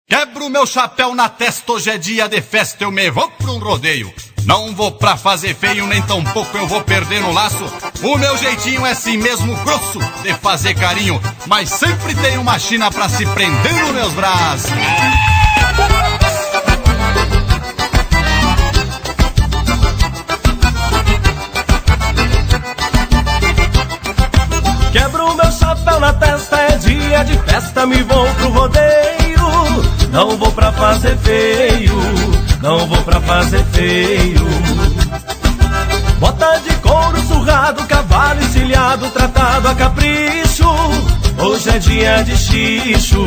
Quebro meu chapéu na testa, hoje é dia de festa, eu me vou pra um rodeio. Não vou pra fazer feio, nem tampouco eu vou perder no laço. O meu jeitinho é assim mesmo, grosso, de fazer carinho, mas sempre tem uma china pra se prender nos meus braços. Quebro meu chapéu na testa, é dia de festa, me vou pro rodeio. Não vou pra fazer feio, não vou pra fazer feio. Bota de couro surrado, cavalo encilhado, tratado a capricho. Hoje é dia de xixo,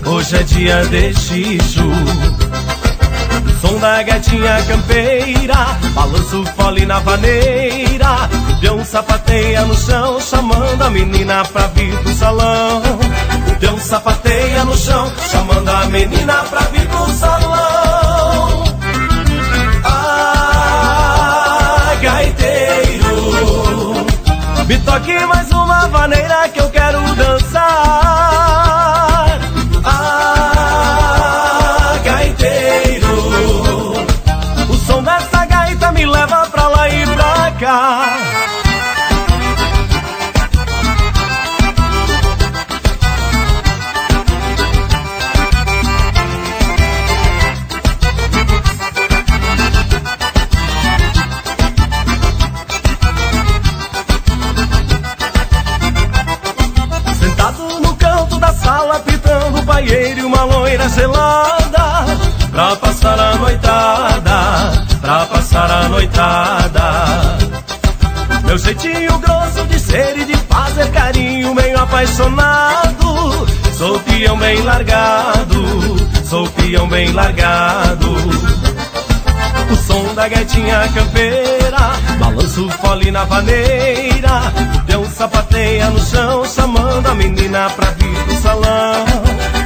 hoje é dia de xixo. Som da gatinha campeira, balanço fole na vaneira. O peão sapateia no chão, chamando a menina pra vir pro salão. O peão sapateia no chão, chamando a menina pra vir pro salão. Ah, gaiteiro, me toque mais uma vaneira que eu quero dançar. Ah, gaiteiro, o som dessa gaita me leva pra lá e pra cá. Sentado no canto da sala, pitando o paieiro e uma loira gelada, pra passar a noitada, pra passar a noitada. Meu jeitinho grosso de ser e de fazer carinho, meio apaixonado. Sou peão bem largado, sou peão bem largado. O som da gaitinha campeira, balanço fole na vaneira. O peão sapateia no chão, chamando a menina pra vir pro salão.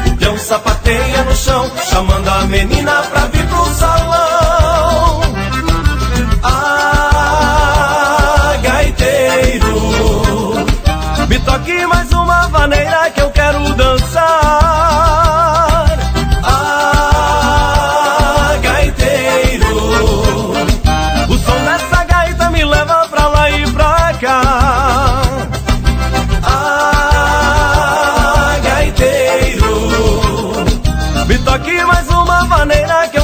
O peão sapateia no chão, chamando a menina pra vir pro salão. Ah, gaiteiro, me toque mais uma vaneira que eu quero dançar. Ah, gaiteiro, o som dessa gaita me leva pra lá e pra cá. Ah, gaiteiro, me toque mais uma vaneira que